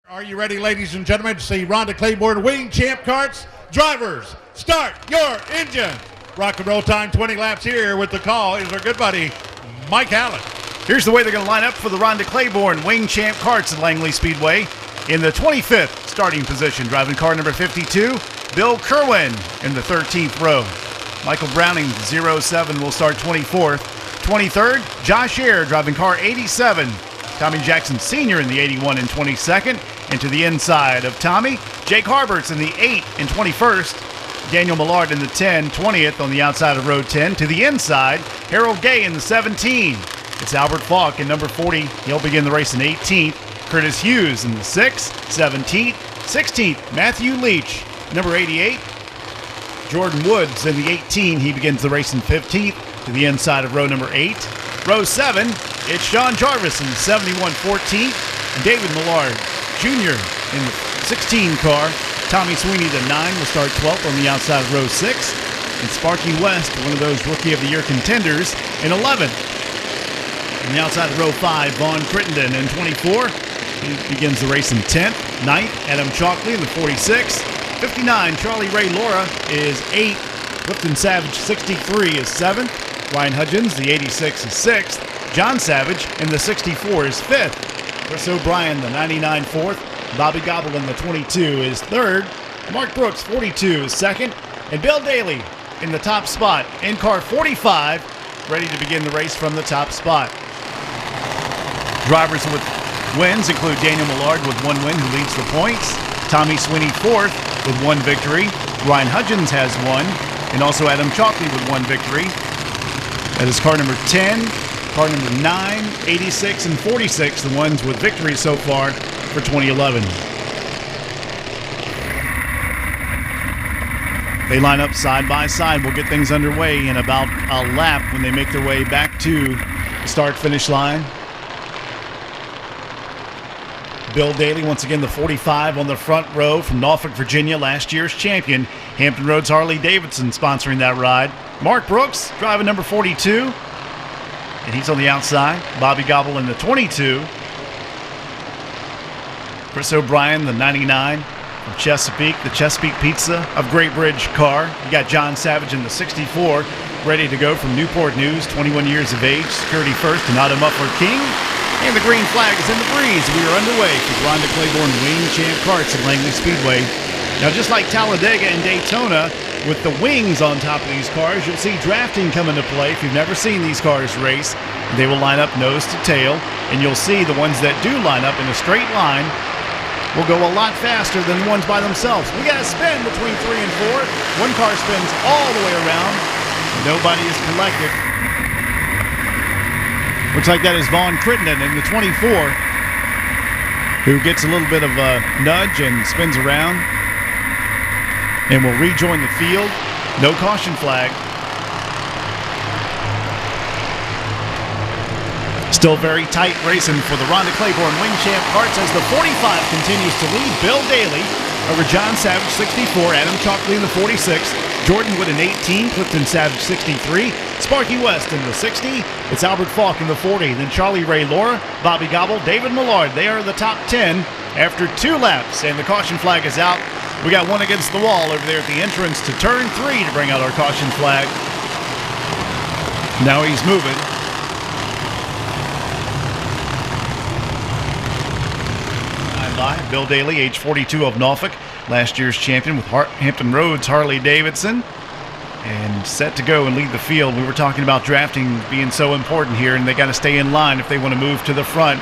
Are you ready, ladies and gentlemen, to see Rhonda Claiborne Wing Champ Karts? Drivers, start your engine. Rock and roll time, 20 laps here with the call is our good buddy, Mike Allen. Here's the way they're going to line up for the Rhonda Claiborne Wing Champ Karts at Langley Speedway. In the 25th starting position, driving car number 52, Bill Kerwin in the 13th row. Michael Browning, 07, will start 24th. 23rd, Josh Ayer, driving car 87. Tommy Jackson Sr. in the 81 and 22nd. And to the inside of Tommy, Jake Harbert's in the 8 and 21st. Daniel Millard in the 10, 20th on the outside of row 10. To the inside, Harold Gay in the 17. It's Albert Falk in number 40. He'll begin the race in 18th. Curtis Hughes in the 6th, 17th, 16th. Matthew Leach, number 88. Jordan Woods in the 18. He begins the race in 15th. To the inside of row number 8. Row 7, it's Sean Jarvis in the 71, 14th. And David Millard Jr. in the 16 car. Tommy Sweeney, the 9, will start 12th on the outside of row 6. And Sparky West, one of those Rookie of the Year contenders, in 11th. On the outside of row 5, Vaughn Crittenden in 24. He begins the race in 10th. 9th, Adam Chalkley in the 46. 59, Charlie Ray Laura is 8th. Clifton Savage, 63, is 7th. Ryan Hudgens, the 86, is 6th. John Savage in the 64 is 5th. Chris O'Brien, the 99, 4th. Bobby Gobble in the 22 is 3rd. Mark Brooks, 42, is 2nd. And Bill Daly in the top spot in car 45, ready to begin the race from the top spot. Drivers with wins include Daniel Millard with 1 win, who leads the points. Tommy Sweeney, 4th, with 1 victory. Ryan Hudgens has 1, and also Adam Chalkley with 1 victory. That is car number 10, car number 9, 86, and 46, the ones with victories so far for 2011. They line up side by side. We'll get things underway in about a lap when they make their way back to the start-finish line. Bill Daly, once again, the 45 on the front row from Norfolk, Virginia, last year's champion. Hampton Roads Harley-Davidson sponsoring that ride. Mark Brooks driving number 42, and he's on the outside. Bobby Gobble in the 22. Chris O'Brien, the 99 from Chesapeake, the Chesapeake Pizza of Great Bridge car. You got John Savage in the 64, ready to go from Newport News, 21 years of age, security first, and not a muffler king. And the green flag is in the breeze. We are underway for Rhonda Claiborne Wing Champ Karts at Langley Speedway. Now, just like Talladega and Daytona, with the wings on top of these cars, you'll see drafting come into play. If you've never seen these cars race, they will line up nose to tail, and you'll see the ones that do line up in a straight line will go a lot faster than the ones by themselves. We got to spin between 3 and 4. One car spins all the way around. Nobody is collected. Looks like that is Vaughn Crittenden in the 24, who gets a little bit of a nudge and spins around and will rejoin the field. No caution flag. Still very tight racing for the Rhonda Claiborne Wing Champ Karts as the 45 continues to lead. Bill Daly over John Savage, 64. Adam Chalkley in the 46. Jordan Wood in 18. Clifton Savage, 63. Sparky West in the 60. It's Albert Falk in the 40. Then Charlie Ray Laura, Bobby Gobble, David Millard. They are the top 10 after 2 laps, and the caution flag is out. We got one against the wall over there at the entrance to turn 3 to bring out our caution flag. Now he's moving. Bill Daly, age 42 of Norfolk, last year's champion with Hampton Roads Harley-Davidson, and set to go and lead the field. We were talking about drafting being so important here, and they got to stay in line if they want to move to the front.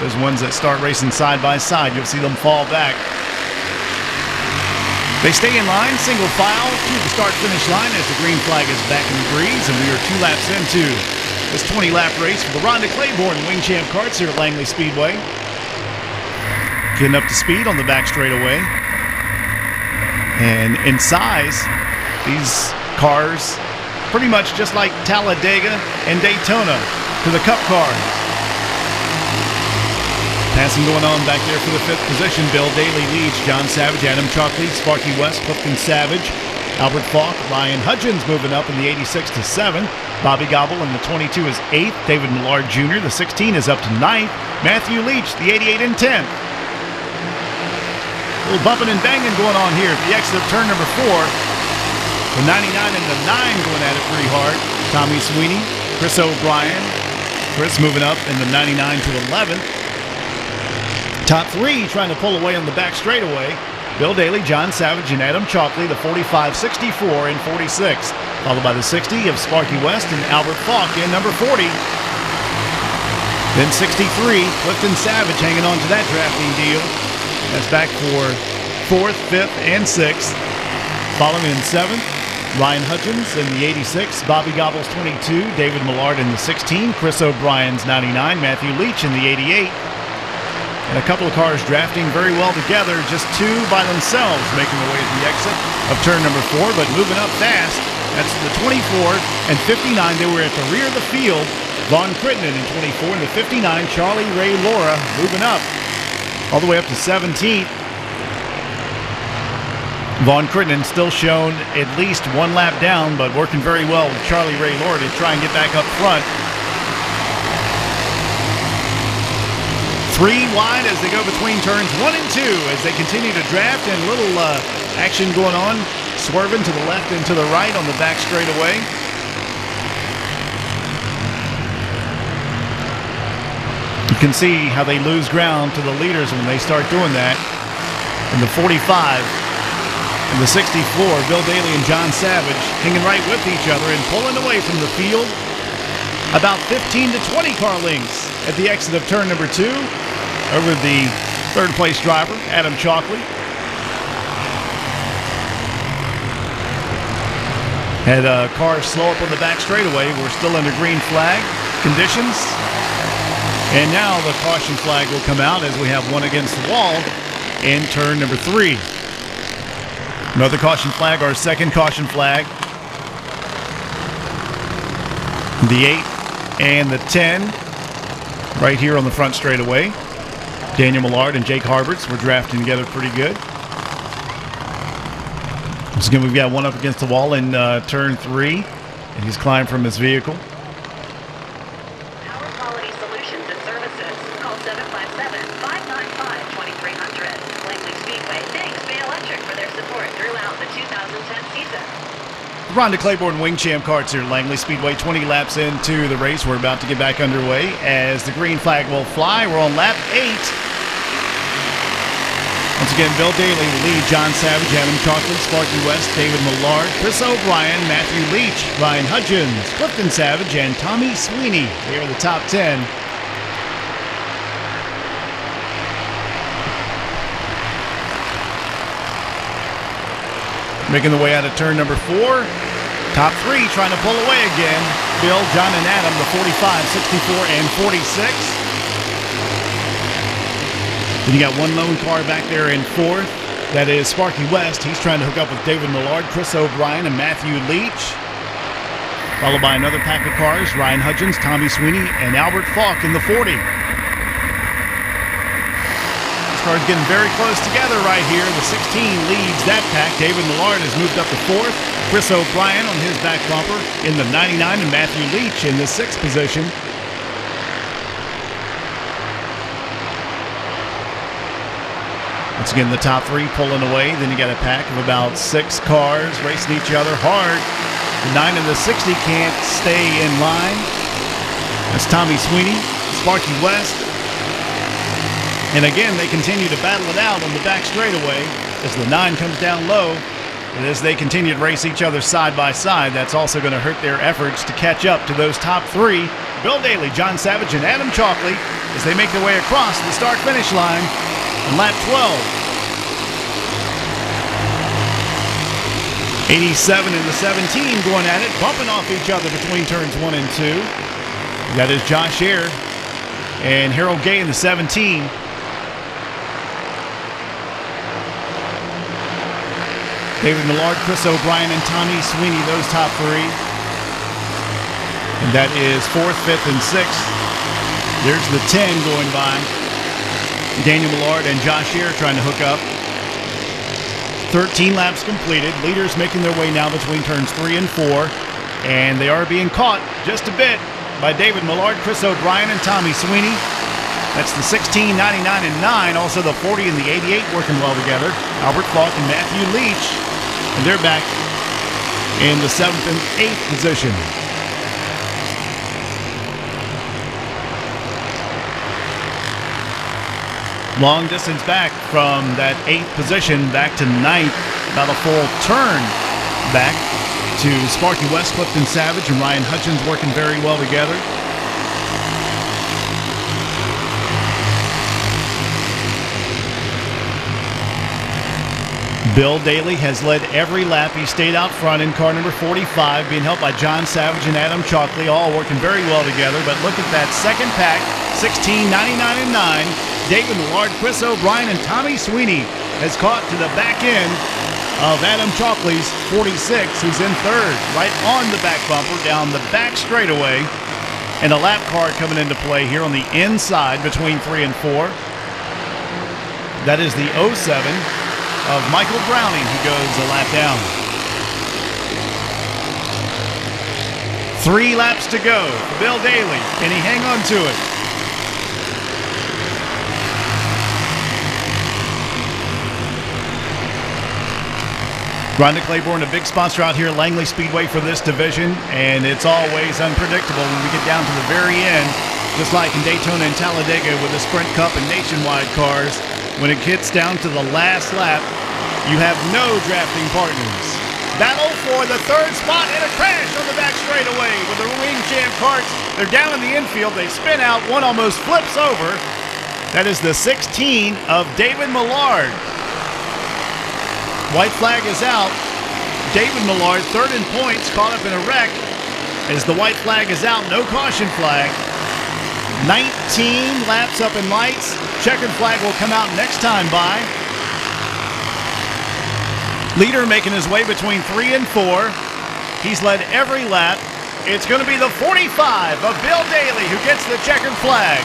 Those ones that start racing side by side, you'll see them fall back. They stay in line, single file to the start-finish line as the green flag is back in the breeze, and we are 2 laps into this 20-lap race for the Rhonda Claiborne Wing Champ Karts here at Langley Speedway. Getting up to speed on the back straightaway. And in size, these cars pretty much just like Talladega and Daytona to the Cup cars. Passing going on back there for the 5th position. Bill Daly leads John Savage, Adam Chalkley, Sparky West, Clifton Savage, Albert Falk, Ryan Hudgens moving up in the 86 to 7. Bobby Gobble in the 22 is 8th. David Millard Jr., the 16, is up to 9th. Matthew Leach, the 88, in 10th. little bumping and banging going on here at the exit of turn number 4. The 99 and the 9 going at it pretty hard. Tommy Sweeney, Chris O'Brien. Chris moving up in the 99 to 11. Top 3 trying to pull away on the back straightaway. Bill Daly, John Savage, and Adam Chalkley, the 45, 64, and 46. Followed by the 60 of Sparky West and Albert Falk in number 40. Then 63, Clifton Savage hanging on to that drafting deal. That's back for 4th, 5th, and 6th. Following in 7th, Ryan Hutchins in the 86, Bobby Gobbles 22, David Millard in the 16, Chris O'Brien's 99, Matthew Leach in the 88. And a couple of cars drafting very well together, just 2 by themselves making their way to the exit of turn number 4, but moving up fast. That's the 24 and 59. They were at the rear of the field. Vaughn Crittenden in 24 and the 59, Charlie Ray Laura moving up all the way up to 17th. Vaughn Crittenden still shown at least 1 lap down, but working very well with Charlie Ray Laura to try and get back up front. 3 wide as they go between turns 1 and 2 as they continue to draft, and a little action going on, swerving to the left and to the right on the back straightaway. You can see how they lose ground to the leaders when they start doing that. In the 45 and the 64, Bill Daly and John Savage hanging right with each other and pulling away from the field. About 15 to 20 car lengths at the exit of turn number 2 over the 3rd place driver, Adam Chalkley. Had cars slow up on the back straightaway. We're still under green flag conditions. And now the caution flag will come out as we have one against the wall in turn number 3. Another caution flag, our second caution flag. The 8 and the 10 right here on the front straightaway. Daniel Millard and Jake Harberts were drafting together pretty good. Once again, we've got one up against the wall in turn 3, and he's climbed from his vehicle. Power Quality Solutions and Services. Call 757-595-2300. Langley Speedway thanks Bay Electric for their support throughout the 2010 season. The Rhonda Claiborne Wing Champ Karts here at Langley Speedway, 20 laps into the race. We're about to get back underway as the green flag will fly. We're on lap 8. Once again, Bill Daly will lead, John Savage, Adam Chalkley, Sparky West, David Millard, Chris O'Brien, Matthew Leach, Ryan Hutchins, Clifton Savage, and Tommy Sweeney. They are the top 10. Making the way out of turn number 4. Top 3 trying to pull away again. Bill, John, and Adam, the 45, 64, and 46. Then you got one lone car back there in 4th. That is Sparky West. He's trying to hook up with David Millard, Chris O'Brien, and Matthew Leach. Followed by another pack of cars, Ryan Hutchins, Tommy Sweeney, and Albert Falk in the 40. Cars getting very close together right here. The 16 leads that pack. David Millard has moved up to 4th. Chris O'Brien on his back bumper in the 99, and Matthew Leach in the 6th position. Once again, the top 3 pulling away. Then you got a pack of about 6 cars racing each other hard. The 9 and the 60 can't stay in line. That's Tommy Sweeney, Sparky West. And again, they continue to battle it out on the back straightaway as the 9 comes down low. And as they continue to race each other side by side, that's also going to hurt their efforts to catch up to those top 3. Bill Daly, John Savage, and Adam Chalkley as they make their way across the start-finish line on lap 12. 87 and the 17 going at it, bumping off each other between turns 1 and 2. That is Josh Ayer and Harold Gay in the 17. David Millard, Chris O'Brien, and Tommy Sweeney, those top 3. And that is 4th, 5th, and 6th. There's the 10 going by. Daniel Millard and Josh Ayer trying to hook up. 13 laps completed. Leaders making their way now between turns 3 and 4. And they are being caught just a bit by David Millard, Chris O'Brien, and Tommy Sweeney. That's the 16, 99, and 9. Also the 40 and the 88 working well together. Albert Falk and Matthew Leach. And they're back in the 7th and 8th position. Long distance back from that 8th position back to 9th. About a full turn back to Sparky West, Clifton Savage, and Ryan Hutchins working very well together. Bill Daly has led every lap. He stayed out front in car number 45, being helped by John Savage and Adam Chalkley, all working very well together. But look at that second pack, 16, 99, and 9. David Millard, Chris O'Brien, and Tommy Sweeney has caught to the back end of Adam Chalkley's 46, who's in third, right on the back bumper, down the back straightaway. And a lap car coming into play here on the inside between 3 and 4. That is the 07 of Michael Browning, who goes a lap down. 3 laps to go for Bill Daly. Can he hang on to it? Rhonda Claiborne, a big sponsor out here at Langley Speedway for this division, and it's always unpredictable when we get down to the very end, just like in Daytona and Talladega with the Sprint Cup and Nationwide cars. When it gets down to the last lap, you have no drafting partners. Battle for the 3rd spot and a crash on the back straightaway with the Wing Champ Karts. They're down in the infield. They spin out. One almost flips over. That is the 16 of David Millard. White flag is out. David Millard, 3rd in points, caught up in a wreck as the white flag is out. No caution flag. 19 laps up in lights. Checkered flag will come out next time by. Leader making his way between 3 and 4. He's led every lap. It's going to be the 45 of Bill Daly who gets the checkered flag.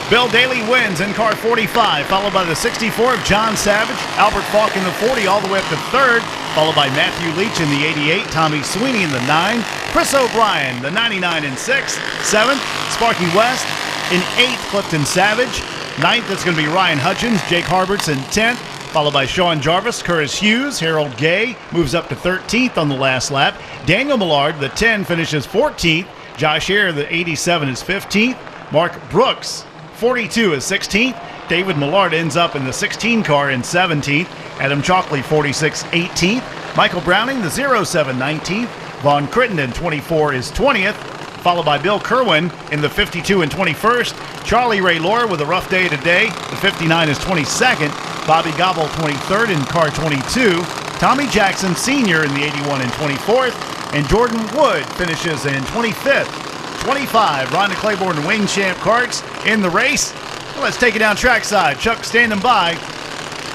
Bill Daly wins in car 45, followed by the 64 of John Savage. Albert Falk in the 40 all the way up to 3rd, followed by Matthew Leach in the 88, Tommy Sweeney in the 9, Chris O'Brien, the 99 in 6, 7th, Sparky West in 8th, Clifton Savage. 9th, it's going to be Ryan Hutchins, Jake Harberts in 10th, followed by Sean Jarvis, Curtis Hughes, Harold Gay moves up to 13th on the last lap. Daniel Millard, the 10, finishes 14th. Josh Ayer, the 87, is 15th. Mark Brooks, 42 is 16th. David Millard ends up in the 16 car in 17th. Adam Chalkley, 46, 18th. Michael Browning, the 07, 19th. Vaughn Crittenden, 24, is 20th. Followed by Bill Kerwin in the 52 and 21st. Charlie Ray Lohr with a rough day today. The 59 is 22nd. Bobby Gobble, 23rd in car 22. Tommy Jackson, senior in the 81 and 24th. And Jordan Wood finishes in 25th. 25, Rhonda Claiborne Wing Champ Karts in the race. Well, let's take it down trackside. Chuck standing by.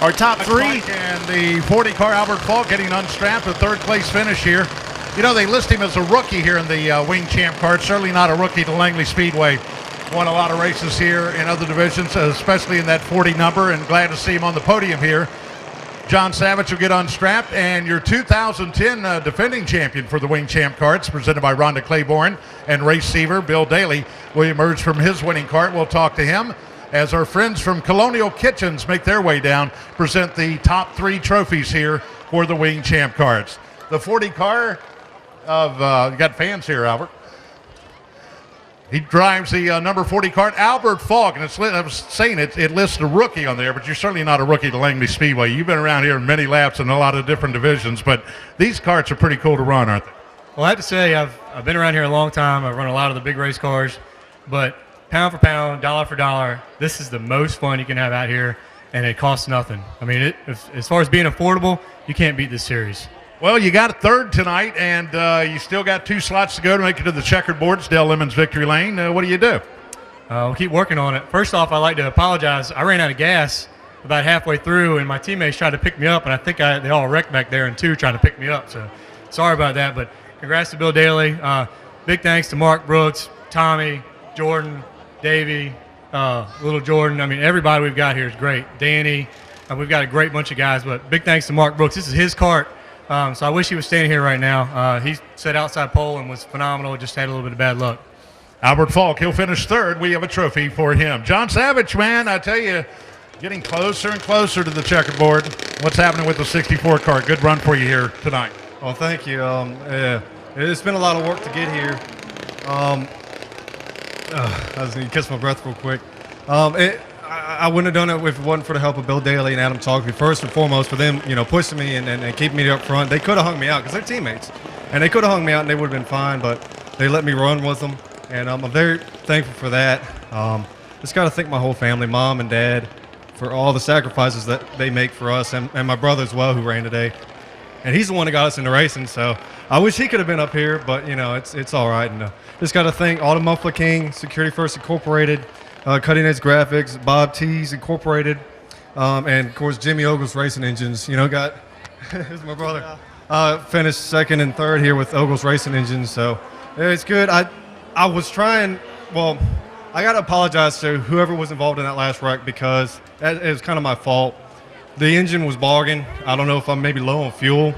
Our top 3. And the 40 car Albert Falk getting unstrapped, a 3rd place finish here. You know, they list him as a rookie here in the Wing Champ Karts. Certainly not a rookie to Langley Speedway. Won a lot of races here in other divisions, especially in that 40 number, and glad to see him on the podium here. John Savage will get unstrapped, and your 2010 defending champion for the Wing Champ Karts, presented by Rhonda Claiborne and race receiver Bill Daly, will emerge from his winning cart. We'll talk to him as our friends from Colonial Kitchens make their way down, present the top 3 trophies here for the Wing Champ Karts. The 40 car of, you got fans here, Albert. He drives the number 40 cart, Albert Falk, and I was saying it lists a rookie on there, but you're certainly not a rookie to Langley Speedway. You've been around here in many laps in a lot of different divisions, but these carts are pretty cool to run, aren't they? Well, I have to say I've been around here a long time. I've run a lot of the big race cars, but pound for pound, dollar for dollar, this is the most fun you can have out here, and it costs nothing. I mean, as far as being affordable, you can't beat this series. Well, you got a 3rd tonight, and you still got 2 slots to go to make it to the checkered boards, Dale Lemon's victory lane. What do? We'll keep working on it. First off, I'd like to apologize. I ran out of gas about halfway through, and my teammates tried to pick me up, and I think they all wrecked back there in 2 trying to pick me up. So sorry about that, but congrats to Bill Daly. Big thanks to Mark Brooks, Tommy, Jordan, Davey, little Jordan. I mean, everybody we've got here is great. Danny, we've got a great bunch of guys, but big thanks to Mark Brooks. This is his cart. So I wish he was standing here right now. He set outside pole and was phenomenal. Just had a little bit of bad luck. Albert Falk, he'll finish third. We have a trophy for him. John Savage, man, I tell you, getting closer and closer to the checkerboard. What's happening with the 64 cart? Good run for you here tonight. Well, thank you. Yeah, it's been a lot of work to get here. I was going to catch my breath real quick. I wouldn't have done it if it wasn't for the help of Bill Daly and Adam Talkby, first and foremost, for them, pushing me and keeping me up front. They could have hung me out because they're teammates, and they could have hung me out and they would have been fine, but they let me run with them, and I'm very thankful for that. Just got to thank my whole family, mom and dad, for all the sacrifices that they make for us, and my brother as well, who ran today. And he's the one that got us into racing, so I wish he could have been up here, but, it's all right. And just got to thank Auto Muffler King, Security First Incorporated, Cutting Edge Graphics, Bob Tees Incorporated, and, of course, Jimmy Ogles Racing Engines. Here's my brother. Finished second and third here with Ogles Racing Engines, so it's good. I was trying, I got to apologize to whoever was involved in that last wreck because it was kind of my fault. The engine was bogging. I don't know if I'm maybe low on fuel.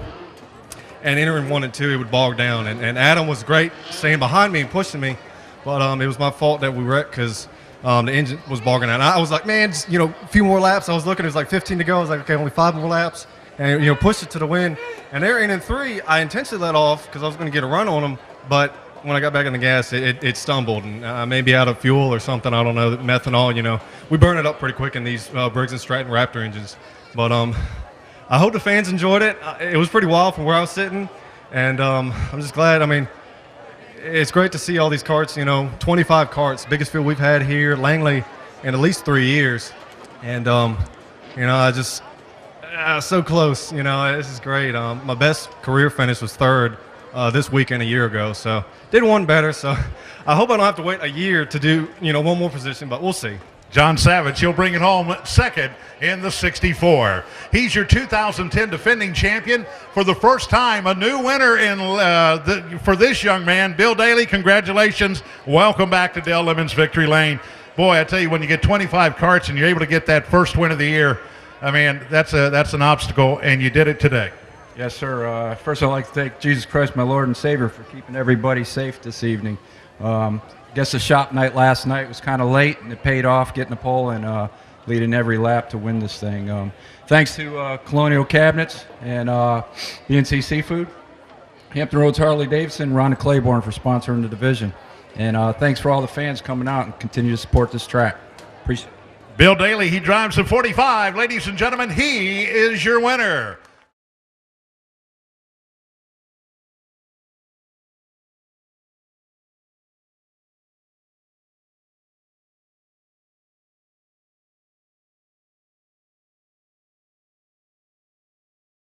And entering 1 and 2, it would bog down. And Adam was great staying behind me and pushing me. But it was my fault that we wrecked because the engine was bogging out. And I was like, man, just, a few more laps. I was looking, it was like 15 to go. I was like, okay, only 5 more laps. And, pushed it to the win. And there in 3, I intentionally let off because I was going to get a run on them. But when I got back in the gas, it stumbled. And maybe out of fuel or something. I don't know. Methanol, we burn it up pretty quick in these Briggs & Stratton Raptor engines. But I hope the fans enjoyed it. It was pretty wild from where I was sitting, and I'm just glad. I mean, it's great to see all these karts, 25 karts, biggest field we've had here, Langley, in at least 3 years. And, so close, this is great. My best career finish was third this weekend a year ago, so did one better. So I hope I don't have to wait a year to do, one more position, but we'll see. John Savage, he'll bring it home second in the 64. He's your 2010 defending champion. For the first time, a new winner for this young man. Bill Daly, congratulations. Welcome back to Dale Lemons Victory Lane. Boy, I tell you, when you get 25 karts and you're able to get that first win of the year, I mean, that's an obstacle, and you did it today. Yes, sir. First, I'd like to thank Jesus Christ, my Lord and Savior, for keeping everybody safe this evening. I guess the shop night last night was kind of late, and it paid off getting the pole and leading every lap to win this thing. Thanks to Colonial Cabinets and BNC Seafood, Hampton Roads Harley Davidson, Ron Claiborne for sponsoring the division. And thanks for all the fans coming out and continue to support this track. Appreciate it. Bill Daly, he drives the 45. Ladies and gentlemen, he is your winner.